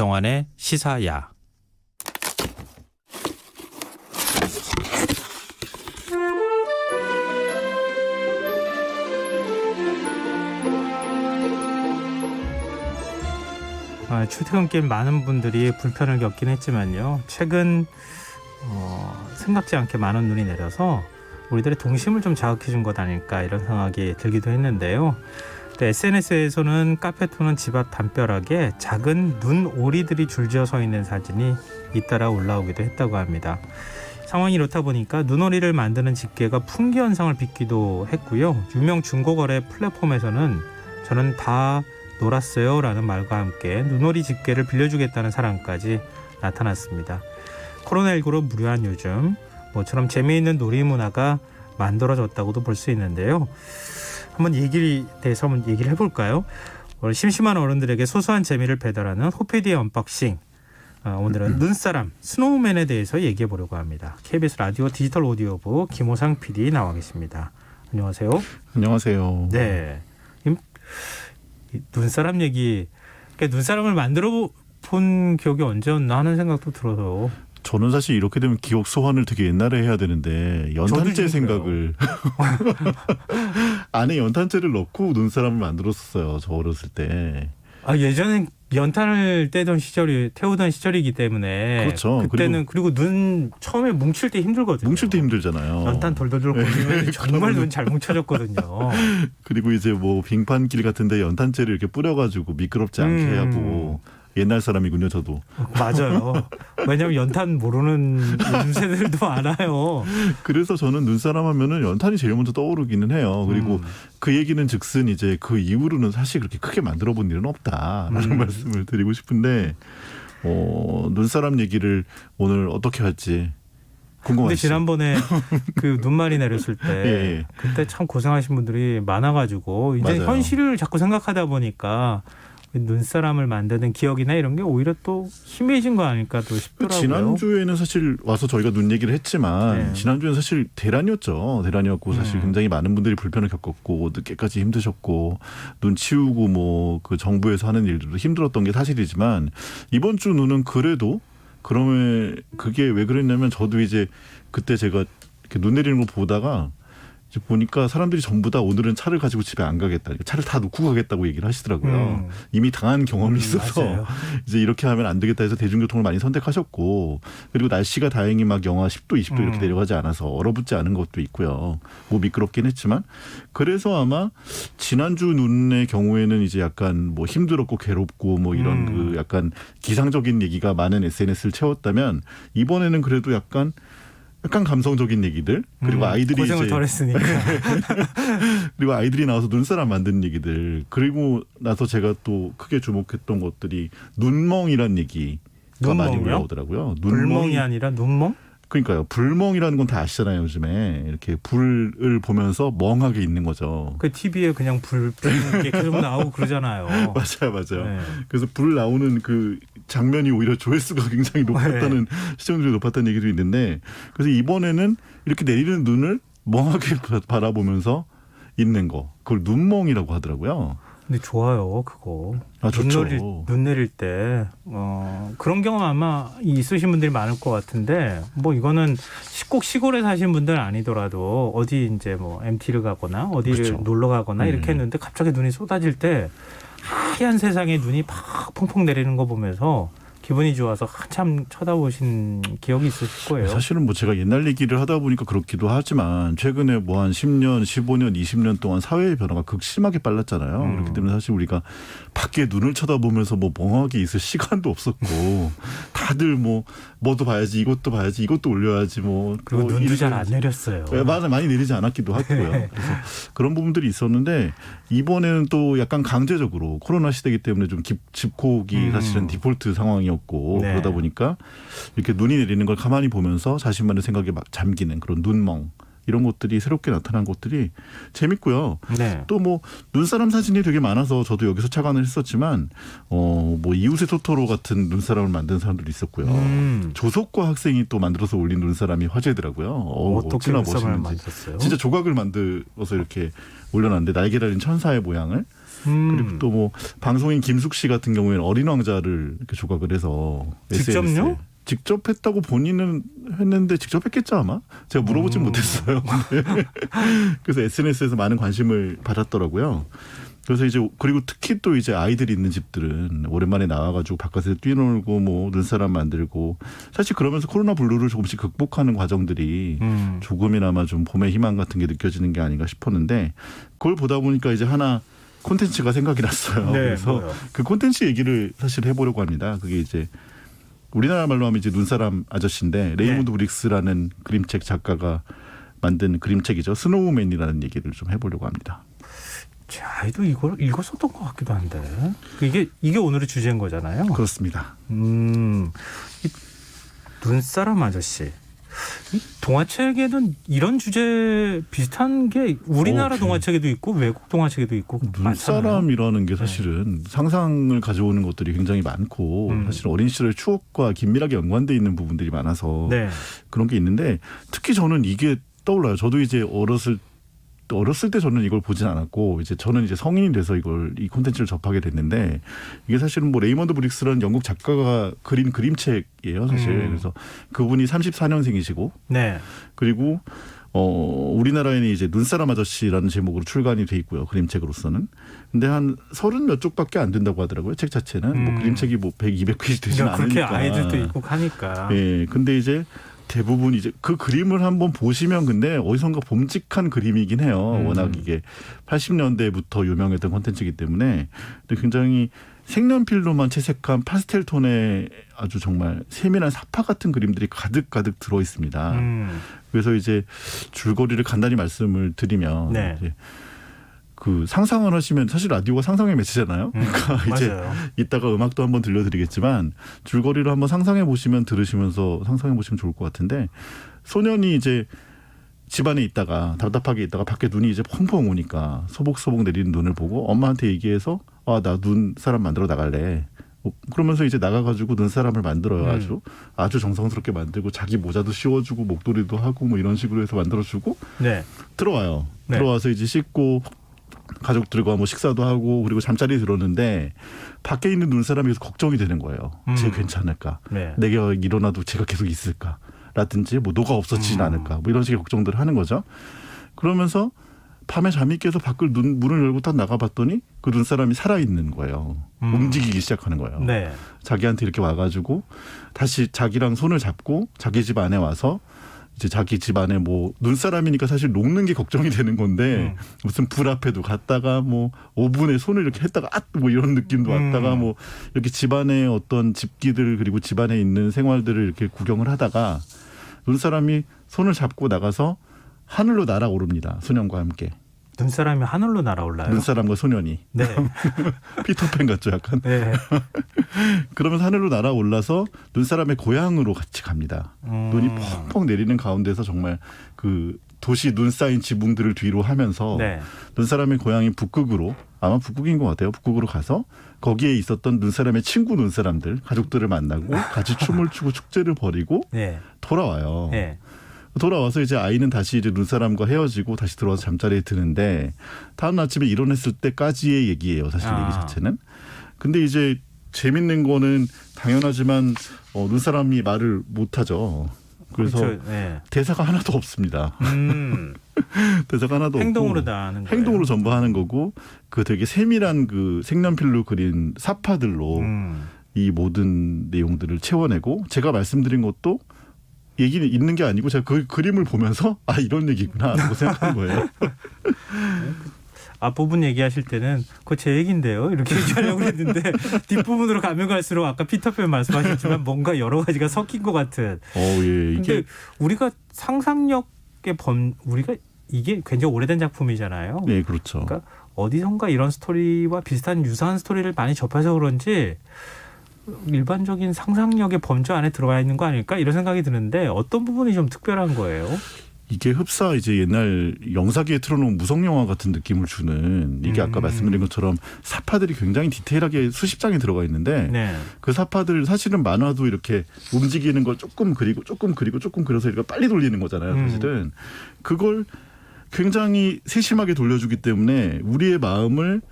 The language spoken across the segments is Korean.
김성환의 시사야. 출퇴근길 많은 분들이 불편을 겪긴 했지만요. 최근 생각지 않게 많은 눈이 내려서 우리들의 동심을 좀 자극해 준 것 아닐까 이런 생각이 들기도 했는데요. SNS에서는 카페 또는 집 앞 담벼락에 작은 눈 오리들이 줄지어 서 있는 사진이 잇따라 올라오기도 했다고 합니다. 상황이 이렇다 보니까 눈오리를 만드는 집게가 풍기 현상을 빚기도 했고요. 유명 중고거래 플랫폼에서는 저는 다 놀았어요 라는 말과 함께 눈오리 집게를 빌려주겠다는 사람까지 나타났습니다. 코로나19로 무료한 요즘 모처럼 재미있는 놀이 문화가 만들어졌다고도 볼 수 있는데요. 한번 얘기에 대해서 한번 얘기를 해볼까요? 오늘 심심한 어른들에게 소소한 재미를 배달하는 호피디의 언박싱. 오늘은 눈사람, 스노우맨에 대해서 얘기해 보려고 합니다. KBS 라디오 디지털 오디오부 김호상 PD 나와 계십니다. 안녕하세요. 안녕하세요. 네. 눈사람 얘기, 그러니까 눈사람을 만들어 본 기억이 언제였나 하는 생각도 들어서. 저는 사실 이렇게 되면 기억 소환을 되게 옛날에 해야 되는데 연탄재 생각을 안에 연탄재를 넣고 눈사람을 만들었었어요. 저 어렸을 때. 예전엔 연탄을 태우던 시절이기 때문에. 그렇죠. 그때는 그리고 눈 처음에 뭉칠 때 힘들거든요. 뭉칠 때 힘들잖아요. 연탄 돌돌돌 굴리면 정말 눈 잘 뭉쳐졌거든요. 그리고 이제 뭐 빙판길 같은데 연탄재를 이렇게 뿌려가지고 미끄럽지 않게 하고. 옛날 사람이군요, 저도. 맞아요. 왜냐하면 연탄 모르는 요즘 세대들도 많아요. 그래서 저는 눈사람 하면은 연탄이 제일 먼저 떠오르기는 해요. 그리고 그 얘기는 즉슨 이제 그 이후로는 사실 그렇게 크게 만들어 본 일은 없다라는 말씀을 드리고 싶은데, 눈사람 얘기를 오늘 어떻게 할지 궁금하시죠? 근데 지난번에 그 눈말이 내렸을 때 예. 그때 참 고생하신 분들이 많아가지고 이제 맞아요. 현실을 자꾸 생각하다 보니까 눈사람을 만드는 기억이나 이런 게 오히려 또 희미해진 거 아닐까 또 싶더라고요. 지난주에는 사실 와서 저희가 눈 얘기를 했지만 네. 지난주에는 사실 대란이었죠. 대란이었고 사실 굉장히 많은 분들이 불편을 겪었고 늦게까지 힘드셨고 눈 치우고 뭐 그 정부에서 하는 일들도 힘들었던 게 사실이지만 이번 주 눈은 그래도 그러면 그게 왜 그랬냐면 저도 이제 그때 제가 이렇게 눈 내리는 걸 보다가 이제 보니까 사람들이 전부 다 오늘은 차를 가지고 집에 안 가겠다. 차를 다 놓고 가겠다고 얘기를 하시더라고요. 이미 당한 경험이 있어서 맞아요. 이제 이렇게 하면 안 되겠다 해서 대중교통을 많이 선택하셨고 그리고 날씨가 다행히 막 영하 10도, 20도 이렇게 내려가지 않아서 얼어붙지 않은 것도 있고요. 뭐 미끄럽긴 했지만 그래서 아마 지난주 눈의 경우에는 이제 약간 뭐 힘들었고 괴롭고 뭐 이런 그 약간 기상적인 얘기가 많은 SNS를 채웠다면 이번에는 그래도 약간 감성적인 얘기들 그리고 아이들이 고생을 이제 덜 했으니까 그리고 아이들이 나와서 눈사람 만드는 얘기들 그리고 나서 제가 또 크게 주목했던 것들이 눈멍이란 얘기가 많이 올라오더라고요. 불멍이 아니라 눈멍? 그러니까요. 불멍이라는 건 다 아시잖아요. 요즘에 이렇게 불을 보면서 멍하게 있는 거죠. 그 TV에 그냥 불 게 계속 나오고 그러잖아요. 맞아요. 네. 그래서 불 나오는 그 장면이 오히려 조회수가 굉장히 높았다는 시청률이 높았다는 얘기도 있는데 그래서 이번에는 이렇게 내리는 눈을 멍하게 바라보면서 있는 거 그걸 눈멍이라고 하더라고요. 근데 좋아요, 그거. 좋죠. 눈 내릴 때 그런 경험 아마 있으신 분들이 많을 것 같은데 뭐 이거는 꼭 시골에 사신 분들은 아니더라도 어디 이제 뭐 MT를 가거나 어디를 그렇죠. 놀러 가거나 이렇게 했는데 갑자기 눈이 쏟아질 때 하얀 세상에 눈이 팍 펑펑 내리는 거 보면서 기분이 좋아서 한참 쳐다보신 기억이 있으실 거예요. 사실은 뭐 제가 옛날 얘기를 하다 보니까 그렇기도 하지만 최근에 뭐 한 10년, 15년, 20년 동안 사회의 변화가 극심하게 빨랐잖아요. 그렇기 때문에 사실 우리가 밖에 눈을 쳐다보면서 뭐 멍하게 있을 시간도 없었고 다들 뭐도 봐야지 이것도 봐야지 이것도 올려야지 뭐 그리고 눈도 잘 안 내렸어요. 맞아 많이 내리지 않았기도 하고요. 그래서 그런 부분들이 있었는데 이번에는 또 약간 강제적으로 코로나 시대이기 때문에 좀 집콕이 사실은 디폴트 상황이었고 네. 그러다 보니까 이렇게 눈이 내리는 걸 가만히 보면서 자신만의 생각에 막 잠기는 그런 눈멍 이런 것들이 새롭게 나타난 것들이 재밌고요. 네. 또 뭐 눈사람 사진이 되게 많아서 저도 여기서 착안을 했었지만 뭐 이웃의 토토로 같은 눈사람을 만든 사람들도 있었고요. 조석과 학생이 또 만들어서 올린 눈사람이 화제더라고요. 어떻게 눈사람을 만들었어요? 진짜 조각을 만들어서 이렇게 올려놨는데 날개 달린 천사의 모양을 그리고 또 뭐 방송인 김숙 씨 같은 경우에는 어린 왕자를 이렇게 조각을 해서 직접요? SNS에 직접 했다고 본인은 했는데 직접 했겠죠 아마? 제가 물어보진 못했어요. 그래서 SNS에서 많은 관심을 받았더라고요. 그래서 이제 그리고 특히 또 이제 아이들이 있는 집들은 오랜만에 나와가지고 바깥에서 뛰놀고 뭐 눈사람 만들고 사실 그러면서 코로나 블루를 조금씩 극복하는 과정들이 조금이나마 좀 봄의 희망 같은 게 느껴지는 게 아닌가 싶었는데 그걸 보다 보니까 이제 하나 콘텐츠가 생각이 났어요. 네, 그래서 뭐요? 그 콘텐츠 얘기를 사실 해보려고 합니다. 그게 이제 우리나라 말로 하면 이제 눈사람 아저씨인데 레이몬드 브릭스라는 그림책 작가가 만든 그림책이죠. 스노우맨이라는 얘기를 좀 해보려고 합니다. 제 아이도 이걸 읽었었던 것 같기도 한데 이게 오늘의 주제인 거잖아요. 그렇습니다. 이 눈사람 아저씨. 이 동화책에는 이런 주제 비슷한 게 우리나라 동화책에도 있고 외국 동화책에도 있고 많잖아요. 눈사람이라는 게 사실은 상상을 가져오는 것들이 굉장히 많고 사실 어린 시절의 추억과 긴밀하게 연관돼 있는 부분들이 많아서 네. 그런 게 있는데 특히 저는 이게 떠올라요. 저도 이제 어렸을 때 저는 이걸 보진 않았고 이제 저는 이제 성인이 돼서 이 콘텐츠를 접하게 됐는데 이게 사실은 뭐 레이먼드 브릭스라는 영국 작가가 그린 그림책이에요 사실. 그래서 그분이 34년생이시고 네. 그리고 우리나라에는 이제 눈사람 아저씨라는 제목으로 출간이 돼 있고요. 그림책으로서는. 근데 한 30 몇 쪽밖에 안 된다고 하더라고요. 책 자체는. 뭐 그림책이 뭐 100, 200페이지 되지는 그러니까 그렇게 않으니까. 아이들도 있고 하니까. 예. 근데 이제 대부분 이제 그 그림을 한번 보시면 근데 어디선가 봄직한 그림이긴 해요. 워낙 이게 80년대부터 유명했던 콘텐츠이기 때문에 근데 굉장히 색연필로만 채색한 파스텔 톤의 아주 정말 세밀한 사파 같은 그림들이 가득 들어 있습니다. 그래서 이제 줄거리를 간단히 말씀을 드리면 네. 이제 그 상상을 하시면 사실 라디오가 상상의 매체잖아요. 그러니까 이제 맞아요. 이따가 음악도 한번 들려드리겠지만 줄거리를 한번 상상해 보시면 들으시면서 상상해 보시면 좋을 것 같은데 소년이 이제 집안에 있다가 답답하게 있다가 밖에 눈이 이제 펑펑 오니까 소복소복 내리는 눈을 보고 엄마한테 얘기해서 나 눈사람 만들어 나갈래. 그러면서 이제 나가가지고 눈사람을 만들어요. 아주 정성스럽게 만들고 자기 모자도 씌워주고 목도리도 하고 뭐 이런 식으로 해서 만들어주고 네. 들어와요. 네. 들어와서 이제 씻고 가족들과 뭐 식사도 하고 그리고 잠자리에 들었는데 밖에 있는 눈사람이 계속 걱정이 되는 거예요. 쟤 괜찮을까? 네. 내가 일어나도 쟤가 계속 있을까? 라든지 뭐 녹아 없어지진 않을까? 뭐 이런 식의 걱정들을 하는 거죠. 그러면서 밤에 잠이 깨서 밖을 문을 열고 딱 나가봤더니 그 눈사람이 살아있는 거예요. 움직이기 시작하는 거예요. 네. 자기한테 이렇게 와가지고 다시 자기랑 손을 잡고 자기 집 안에 와서 이제 자기 집 안에 뭐 눈사람이니까 사실 녹는 게 걱정이 되는 건데 무슨 불 앞에도 갔다가 뭐 오븐에 손을 이렇게 했다가 뭐 이런 느낌도 왔다가 뭐 이렇게 집안의 어떤 집기들 그리고 집안에 있는 생활들을 이렇게 구경을 하다가 눈사람이 손을 잡고 나가서 하늘로 날아오릅니다. 소년과 함께. 눈사람이 하늘로 날아올라요. 눈사람과 소년이. 네. 피터팬 같죠 약간. 네. 그러면서 하늘로 날아올라서 눈사람의 고향으로 같이 갑니다. 눈이 펑펑 내리는 가운데서 정말 그 도시 눈 쌓인 지붕들을 뒤로 하면서 네. 눈사람의 고향인 북극으로 아마 북극인 것 같아요. 북극으로 가서 거기에 있었던 눈사람의 친구 눈사람들 가족들을 만나고 같이 춤을 추고 축제를 벌이고 네. 돌아와요. 네. 돌아와서 이제 아이는 다시 이제 눈사람과 헤어지고 다시 들어와서 잠자리에 드는데 다음 아침에 일어났을 때까지의 얘기예요. 사실 얘기 자체는. 근데 이제 재밌는 거는 당연하지만 눈사람이 말을 못하죠. 그래서 그렇죠. 네. 대사가 하나도 없습니다. 대사가 하나도 행동으로 없고 다 하는 거예요. 행동으로 전부 하는 거고 그 되게 세밀한 그 색연필로 그린 사파들로 이 모든 내용들을 채워내고 제가 말씀드린 것도 얘기는 있는 게 아니고 제가 그 그림을 보면서 이런 얘기구나라고 생각한 거예요. 앞부분 얘기하실 때는 그거 제 얘기인데요. 이렇게 얘기하려고 했는데 뒷부분으로 가면 갈수록 아까 피터팬 말씀하셨지만 뭔가 여러 가지가 섞인 것 같은. 예. 근데 우리가 상상력의 우리가 이게 굉장히 오래된 작품이잖아요. 네, 그렇죠. 그러니까 어디선가 이런 스토리와 비슷한 유사한 스토리를 많이 접해서 그런지 일반적인 상상력의 범주 안에 들어와 있는 거 아닐까 이런 생각이 드는데 어떤 부분이 좀 특별한 거예요? 이게 흡사 이제 옛날 영사기에 틀어놓은 무성 영화 같은 느낌을 주는 이게 아까 말씀드린 것처럼 사파들이 굉장히 디테일하게 수십 장이 들어가 있는데 네. 그 사파들 사실은 만화도 이렇게 움직이는 걸 조금 그리고 조금 그려서 이렇게 빨리 돌리는 거잖아요. 사실은 그걸 굉장히 세심하게 돌려주기 때문에 우리의 마음을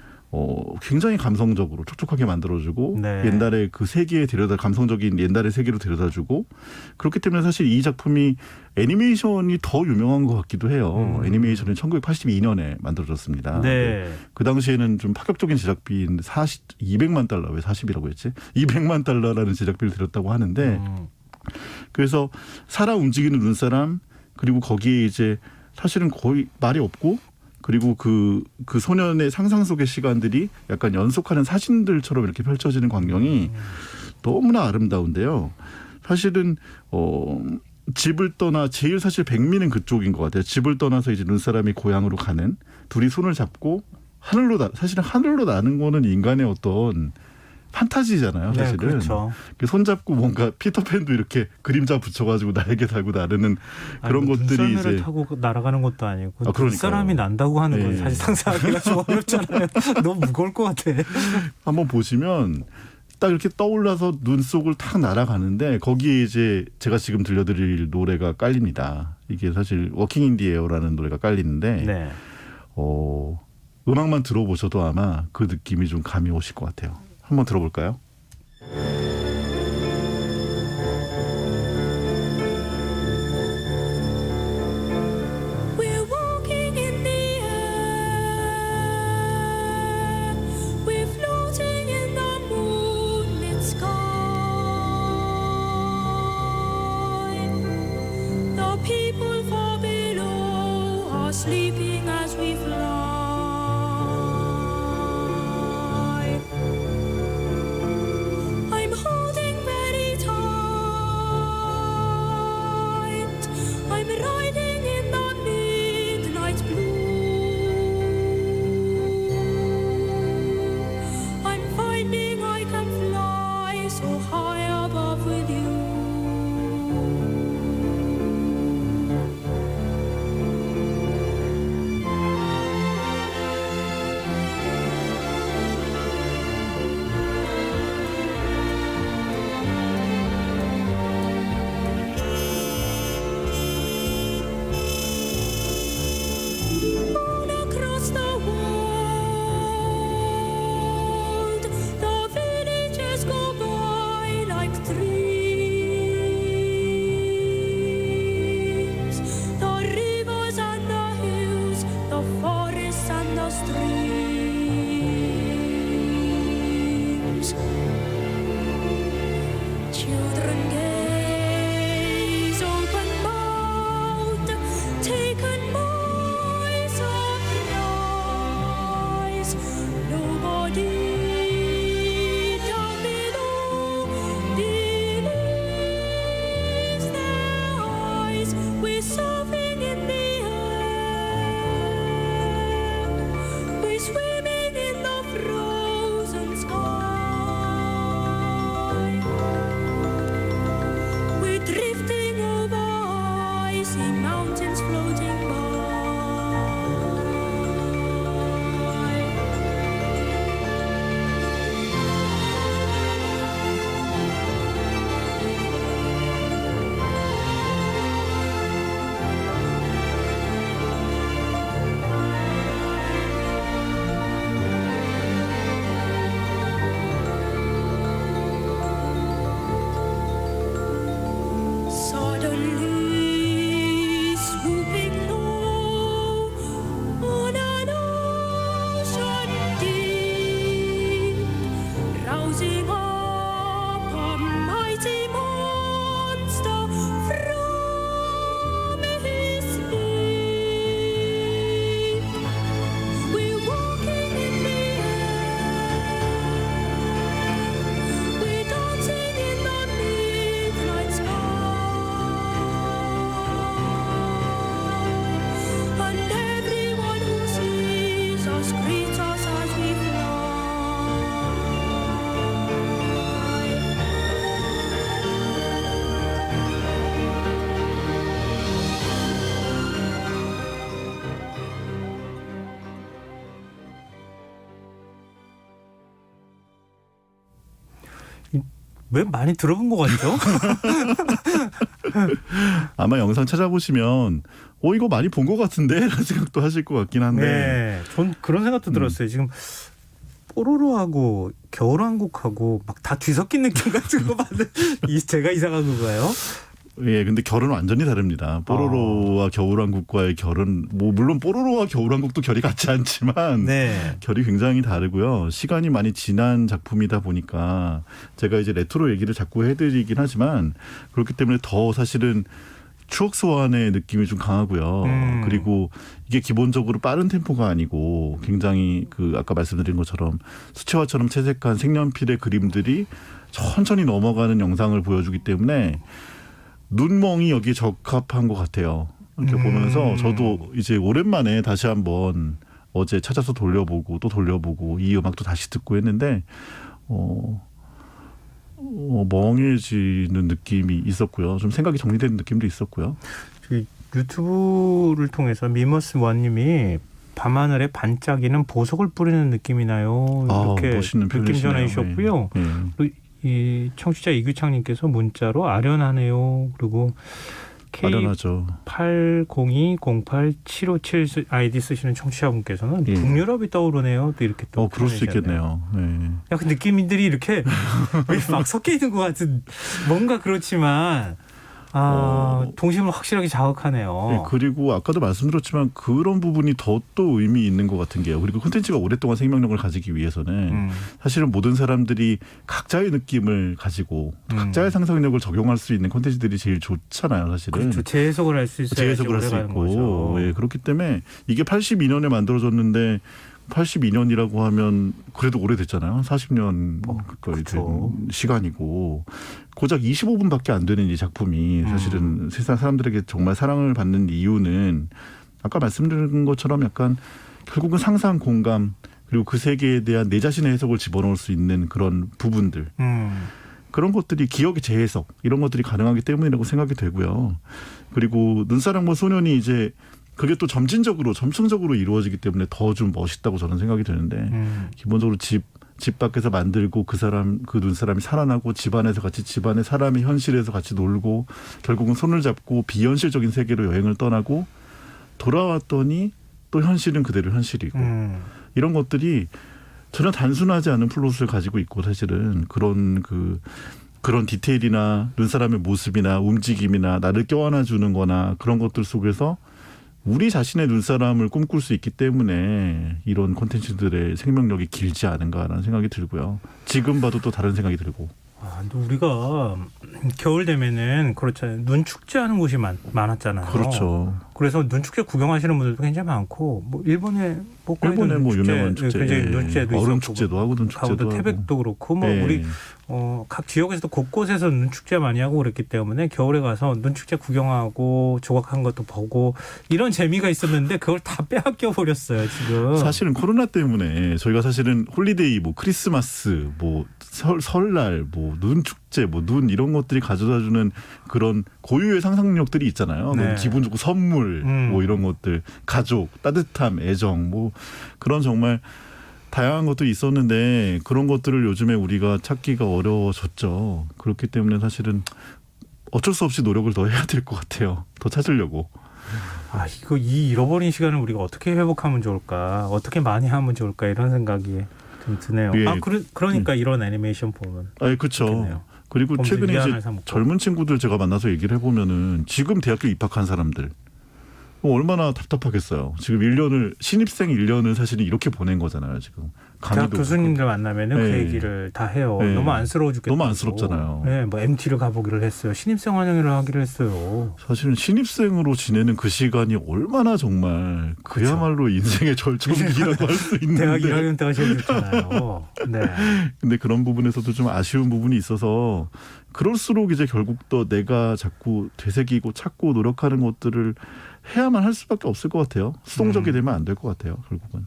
굉장히 감성적으로 촉촉하게 만들어주고 네. 옛날에 그 세계에 감성적인 옛날의 세계로 데려다주고 그렇기 때문에 사실 이 작품이 애니메이션이 더 유명한 것 같기도 해요. 애니메이션은 1982년에 만들어졌습니다. 네. 그 당시에는 좀 파격적인 제작비인 200만 달러, 왜 40이라고 했지? 200만 달러라는 제작비를 들였다고 하는데 그래서 살아 움직이는 눈사람 그리고 거기에 이제 사실은 거의 말이 없고 그리고 그 소년의 상상 속의 시간들이 약간 연속하는 사진들처럼 이렇게 펼쳐지는 광경이 너무나 아름다운데요. 사실은 집을 떠나 제일 사실 백미는 그쪽인 것 같아요. 집을 떠나서 이제 눈사람이 고향으로 가는 둘이 손을 잡고 사실은 하늘로 나는 거는 인간의 어떤 판타지잖아요. 사실은. 네, 그렇죠. 손잡고 뭔가 피터팬도 이렇게 그림자 붙여가지고 날개 달고 나르는 그런 것들이 눈썰매를 이제 타고 날아가는 것도 아니고 그러니까요. 사람이 난다고 하는 건 네. 사실 상상하기가 좀 어렵잖아요. 너무 무거울 것 같아. 한번 보시면 딱 이렇게 떠올라서 눈 속을 탁 날아가는데 거기에 이제 제가 지금 들려드릴 노래가 깔립니다. 이게 사실 워킹 인 디 에어라는 노래가 깔리는데 네. 음악만 들어보셔도 아마 그 느낌이 좀 감이 오실 것 같아요. 한번 들어볼까요? We're walking in the air. We're floating in the moonlit sky. The people far below are sleeping as we fly. I'm holding very tight. I'm riding in the midnight blue. I'm finding I can fly so high above with you. All across the world, the villages go by like dreams. The rivers and the hills, the forests and the streams. Children gaze open-mouthed, taken by surprise. Nobody down below believes their eyes. We're surfing in the air. We're swimming in the frozen sky. We're drifting over icy mountains floating by. Suddenly swooping low on an ocean deep, rousing up a mighty monster from his sleep. We're walking in the air. We're dancing in the midnight sky. And everyone who sees us greets us as we fly. 왜 많이 들어본 것 같죠? 아마 영상 찾아보시면 이거 많이 본 것 같은데 라는 생각도 하실 것 같긴 한데 네. 전 그런 생각도 들었어요. 지금 뽀로로하고 겨울왕국하고 막 다 뒤섞인 느낌 같은 거 받는 제가 이상한 건가요? 예, 근데 결은 완전히 다릅니다. 뽀로로와 겨울왕국과의 결은 뭐 물론 뽀로로와 겨울왕국도 결이 같지 않지만 네. 결이 굉장히 다르고요. 시간이 많이 지난 작품이다 보니까 제가 이제 레트로 얘기를 자꾸 해드리긴 하지만 그렇기 때문에 더 사실은 추억 소환의 느낌이 좀 강하고요. 그리고 이게 기본적으로 빠른 템포가 아니고 굉장히 그 아까 말씀드린 것처럼 수채화처럼 채색한 색연필의 그림들이 천천히 넘어가는 영상을 보여주기 때문에 눈멍이 여기에 적합한 것 같아요. 이렇게 보면서 저도 이제 오랜만에 다시 한번 어제 찾아서 돌려보고 또 돌려보고 이 음악도 다시 듣고 했는데 멍해지는 느낌이 있었고요. 좀 생각이 정리되는 느낌도 있었고요. 유튜브를 통해서 미머스 원님이 밤하늘에 반짝이는 보석을 뿌리는 느낌이 나요. 이렇게 멋있는 느낌 표현이시네요. 전해주셨고요. 예. 그리고 이 청취자 이규창님께서 문자로 아련하네요. 그리고 아련하죠. K80208757 아이디 쓰시는 청취자분께서는 예. 북유럽이 떠오르네요. 또 이렇게 또 그럴 수 있겠네요. 네. 약간 느낌들이 이렇게 막 섞여 있는 것 같은 뭔가 그렇지만 동심을 확실하게 자극하네요. 네, 그리고 아까도 말씀드렸지만 그런 부분이 더 또 의미 있는 것 같은 게요. 그리고 콘텐츠가 오랫동안 생명력을 가지기 위해서는 사실은 모든 사람들이 각자의 느낌을 가지고 각자의 상상력을 적용할 수 있는 콘텐츠들이 제일 좋잖아요. 사실은. 그렇죠. 재해석을 할 수 있어야 재해석을 할 수 있고. 네, 그렇기 때문에 이게 82년에 만들어졌는데 82년이라고 하면 그래도 오래됐잖아요. 40년 가까이 그렇죠. 된 시간이고 고작 25분밖에 안 되는 이 작품이 사실은 세상 사람들에게 정말 사랑을 받는 이유는 아까 말씀드린 것처럼 약간 결국은 상상, 공감 그리고 그 세계에 대한 내 자신의 해석을 집어넣을 수 있는 그런 부분들 그런 것들이 기억의 재해석 이런 것들이 가능하기 때문이라고 생각이 되고요. 그리고 눈사람과 소년이 이제 그게 또 점층적으로 이루어지기 때문에 더 좀 멋있다고 저는 생각이 드는데 기본적으로 집 밖에서 만들고 그 눈사람이 살아나고 집 안에서 같이 집안의 사람이 현실에서 같이 놀고 결국은 손을 잡고 비현실적인 세계로 여행을 떠나고 돌아왔더니 또 현실은 그대로 현실이고 이런 것들이 전혀 단순하지 않은 플롯을 가지고 있고 사실은 그런 디테일이나 눈사람의 모습이나 움직임이나 나를 껴안아 주는 거나 그런 것들 속에서 우리 자신의 눈사람을 꿈꿀 수 있기 때문에 이런 콘텐츠들의 생명력이 길지 않은가라는 생각이 들고요. 지금 봐도 또 다른 생각이 들고. 우리가 겨울 되면은 그렇잖아요. 눈 축제하는 곳이 많았잖아요. 그렇죠. 그래서 눈 축제 구경하시는 분들도 굉장히 많고 뭐 일본에 뭐 유명한 축제, 굉장히 눈 축제도 얼음 있었고, 축제도 하고 눈 축제도 가우도 하고. 태백도 그렇고 뭐 우리 각 지역에서도 곳곳에서 눈 축제 많이 하고 그랬기 때문에 겨울에 가서 눈 축제 구경하고 조각한 것도 보고 이런 재미가 있었는데 그걸 다 빼앗겨 버렸어요 지금. 사실은 코로나 때문에 저희가 사실은 홀리데이, 뭐 크리스마스, 뭐 설날, 뭐 눈 축제, 뭐 눈 이런 것들이 가져다주는 그런 고유의 상상력들이 있잖아요. 네. 기분 좋고 선물, 뭐 이런 것들, 가족, 따뜻함, 애정, 뭐 그런 정말 다양한 것들이 있었는데 그런 것들을 요즘에 우리가 찾기가 어려워졌죠. 그렇기 때문에 사실은 어쩔 수 없이 노력을 더 해야 될 것 같아요. 더 찾으려고. 이 잃어버린 시간을 우리가 어떻게 회복하면 좋을까? 어떻게 많이 하면 좋을까? 이런 생각이 좀 드네요. 예. 그러니까 이런 애니메이션 보면. 그렇죠. 그리고 최근에 이제 젊은 친구들 제가 만나서 얘기를 해보면은 지금 대학교 입학한 사람들 얼마나 답답하겠어요. 지금 1년을 신입생 1년을 사실은 이렇게 보낸 거잖아요. 지금 대학 교수님들 만나면은 그 얘기를 다 해요. 너무 안쓰러워 죽겠다. 너무 안쓰럽잖아요. 네, 뭐 MT를 가보기를 했어요. 신입생 환영회를 하기로 했어요. 사실은 신입생으로 지내는 그 시간이 얼마나 정말 그야말로 인생의 절정기라고 할 수 있는데 대학 1학년 때가 제일 좋잖아요. 네. 근데 그런 부분에서도 좀 아쉬운 부분이 있어서 그럴수록 이제 결국 또 내가 자꾸 되새기고 찾고 노력하는 것들을 해야만 할 수밖에 없을 것 같아요. 수동적이 되면 안 될 것 같아요. 결국은.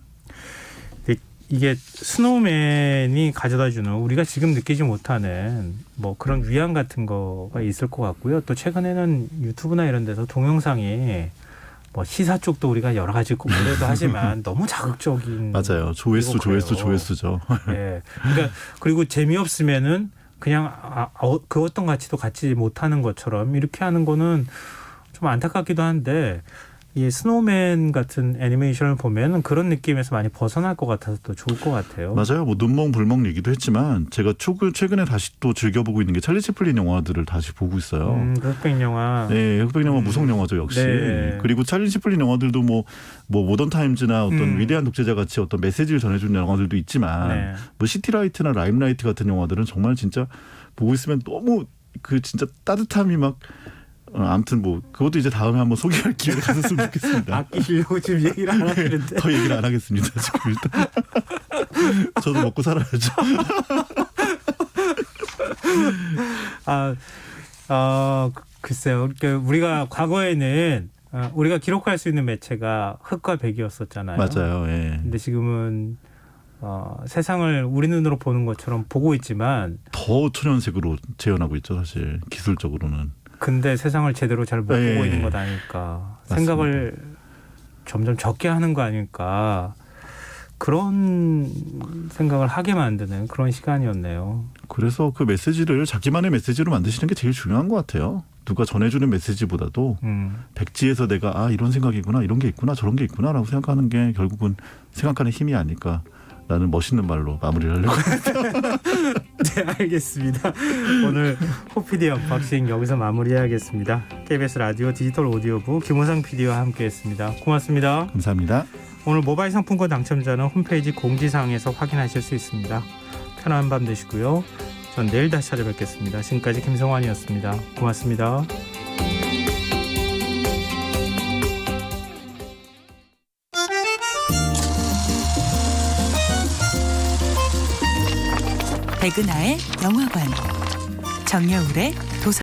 이게 스노우맨이 가져다주는 우리가 지금 느끼지 못하는 뭐 그런 위안 같은 거가 있을 것 같고요. 또 최근에는 유튜브나 이런 데서 동영상이 뭐 시사 쪽도 우리가 여러 가지 고려도 하지만 너무 자극적인. 맞아요. 조회수죠. 네. 그러니까 그리고 재미없으면은 그냥 그 어떤 가치도 갖지 못하는 것처럼 이렇게 하는 거는 좀 안타깝기도 한데 이 스노우맨 같은 애니메이션을 보면 그런 느낌에서 많이 벗어날 것 같아서 또 좋을 것 같아요. 맞아요. 뭐 눈멍 불멍 얘기도 했지만 제가 최근에 다시 또 즐겨보고 있는 게 찰리 채플린 영화들을 다시 보고 있어요. 그 흑백 영화. 네, 흑백 영화 무성 영화죠 역시. 네. 그리고 찰리 채플린 영화들도 뭐 모던 타임즈나 어떤 위대한 독재자 같이 어떤 메시지를 전해주는 영화들도 있지만 네. 뭐 시티라이트나 라임라이트 같은 영화들은 정말 진짜 보고 있으면 너무 그 진짜 따뜻함이 막 아무튼 뭐 그것도 이제 다음에 한번 소개할 기회를 가졌으면 좋겠습니다. 아끼려고 지금 얘기를 안 하는데. 더 얘기를 안 하겠습니다. 지금 일단 저도 먹고 살아야죠. 글쎄요. 그러니까 우리가 과거에는 우리가 기록할 수 있는 매체가 흑과 백이었었잖아요. 맞아요. 예. 근데 지금은 세상을 우리 눈으로 보는 것처럼 보고 있지만 더 초연색으로 재현하고 있죠, 사실 기술적으로는. 근데 세상을 제대로 잘 못 네. 보고 있는 것 아닐까. 맞습니다. 생각을 점점 적게 하는 거 아닐까. 그런 생각을 하게 만드는 그런 시간이었네요. 그래서 그 메시지를 자기만의 메시지로 만드시는 게 제일 중요한 것 같아요. 누가 전해주는 메시지보다도 백지에서 내가 이런 생각이구나, 이런 게 있구나, 저런 게 있구나라고 생각하는 게 결국은 생각하는 힘이 아닐까. 라는 멋있는 말로 마무리를 하려고 합니다. 네, 알겠습니다. 오늘 호피디 언박싱 여기서 마무리해야겠습니다. KBS 라디오 디지털 오디오부 김호상 PD와 함께했습니다. 고맙습니다. 감사합니다. 오늘 모바일 상품권 당첨자는 홈페이지 공지사항에서 확인하실 수 있습니다. 편안한 밤 되시고요. 전 내일 다시 찾아뵙겠습니다. 지금까지 김성환이었습니다. 고맙습니다. 백은하의 영화관, 정여울의